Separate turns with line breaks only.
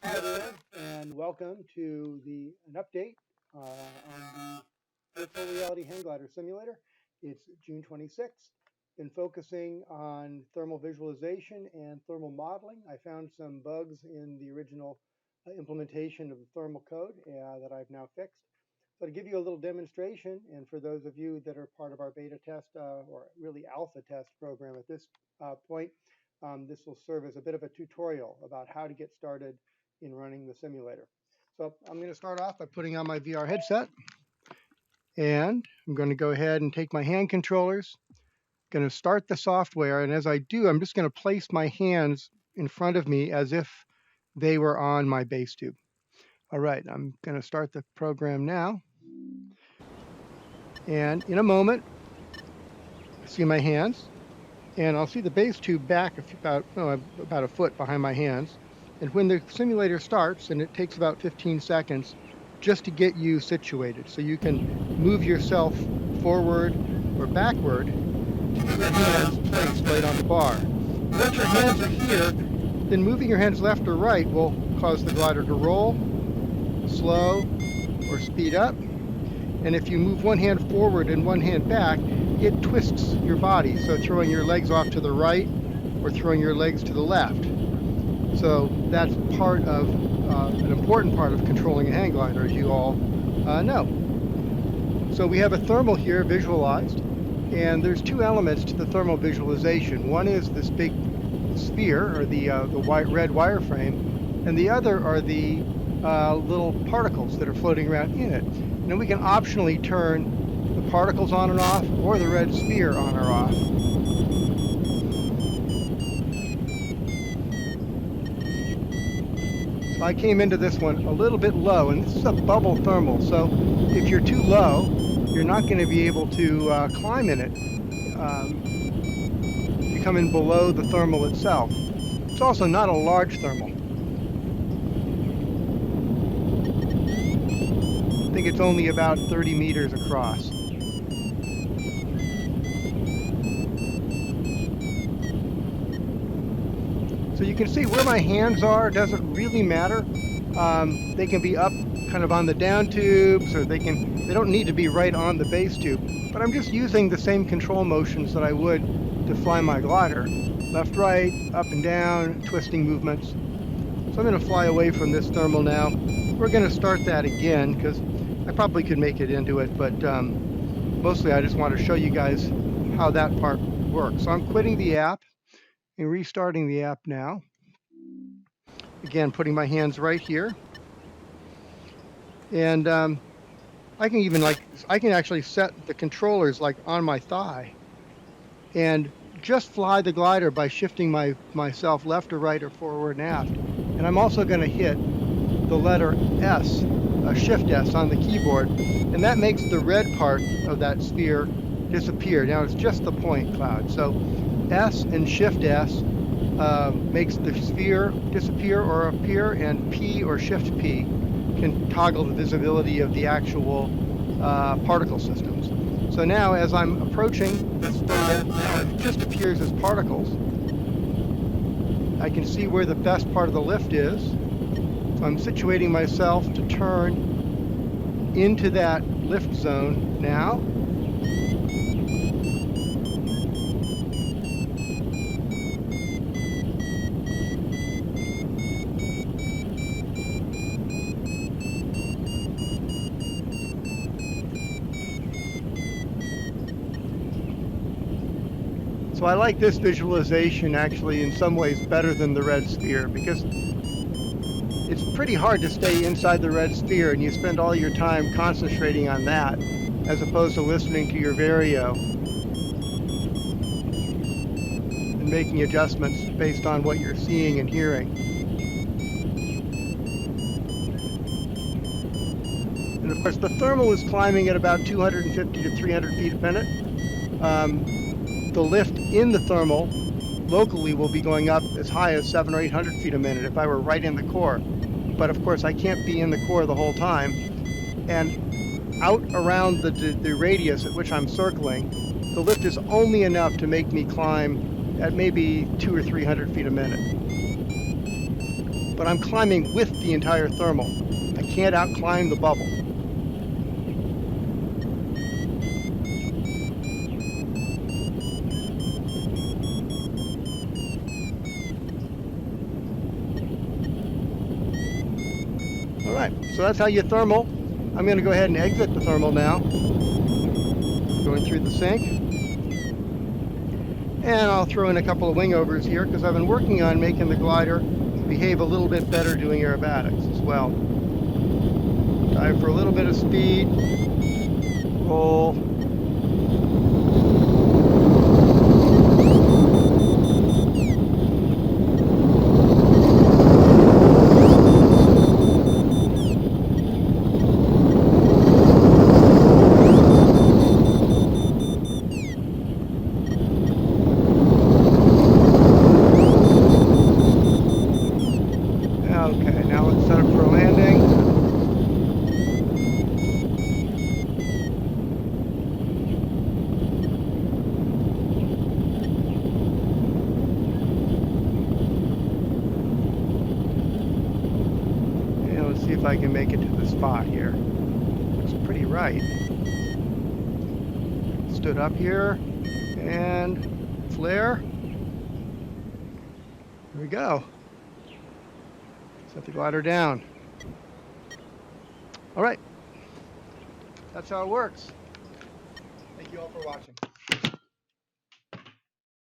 Hi there, and welcome to an update on the virtual reality hang glider simulator. It's June 26th. Been focusing on thermal visualization and thermal modeling. I found some bugs in the original implementation of the thermal code that I've now fixed. So to give you a little demonstration, and for those of you that are part of our beta test or really alpha test program at this point, this will serve as a bit of a tutorial about how to get started in running the simulator. So I'm going to start off by putting on my VR headset, and I'm going to go ahead and take my hand controllers, going to start the software, and as I do, I'm just going to place my hands in front of me as if they were on my base tube. All right, I'm going to start the program now, and in a moment, I see my hands, and I'll see the base tube back about a foot behind my hands. And when the simulator starts, and it takes about 15 seconds just to get you situated, so you can move yourself forward or backward to get your hands placed right on the bar. Once your hands are here, then moving your hands left or right will cause the glider to roll, slow, or speed up. And if you move one hand forward and one hand back, it twists your body, so throwing your legs off to the right or throwing your legs to the left. So that's part of an important part of controlling a hang glider, as you all know. So we have a thermal here visualized, and there's two elements to the thermal visualization. One is this big sphere, or the red wireframe, and the other are the little particles that are floating around in it. And then we can optionally turn the particles on and off, or the red sphere on or off. So I came into this one a little bit low, and this is a bubble thermal, so if you're too low, you're not going to be able to climb in it. You come in below the thermal itself. It's also not a large thermal. I think it's only about 30 meters across. So you can see where my hands are doesn't really matter. They can be up kind of on the down tubes, or they don't need to be right on the base tube. But I'm just using the same control motions that I would to fly my glider. Left, right, up and down, twisting movements. So I'm going to fly away from this thermal now. We're going to start that again because I probably could make it into it, but mostly I just want to show you guys how that part works. So I'm quitting the app and restarting the app now. Again, putting my hands right here. And I can actually set the controllers like on my thigh and just fly the glider by shifting myself left or right or forward and aft. And I'm also going to hit the letter S, Shift S on the keyboard, and that makes the red part of that sphere disappear. Now it's just the point cloud. So S and Shift S makes the sphere disappear or appear, and P or Shift P can toggle the visibility of the actual particle systems. So now as I'm approaching this thermal, now it just appears as particles. I can see where the best part of the lift is. So I'm situating myself to turn into that lift zone now. So I like this visualization actually in some ways better than the red sphere, because it's pretty hard to stay inside the red sphere and you spend all your time concentrating on that as opposed to listening to your Vario and making adjustments based on what you're seeing and hearing. And of course the thermal is climbing at about 250 to 300 feet a minute. The lift in the thermal locally will be going up as high as 700 or 800 feet a minute if I were right in the core. But of course I can't be in the core the whole time. And out around the radius at which I'm circling, the lift is only enough to make me climb at maybe 200 or 300 feet a minute. but I'm climbing with the entire thermal. I can't outclimb the bubble. All right, so that's how you thermal. I'm going to go ahead and exit the thermal now. Going through the sink. And I'll throw in a couple of wingovers here because I've been working on making the glider behave a little bit better doing aerobatics as well. Dive for a little bit of speed. Roll. Okay, now let's set up for a landing. And let's see if I can make it to the spot here. Looks pretty right. Stood up here and flare. Here we go. Set the glider down. All right, that's how it works. Thank you all for watching.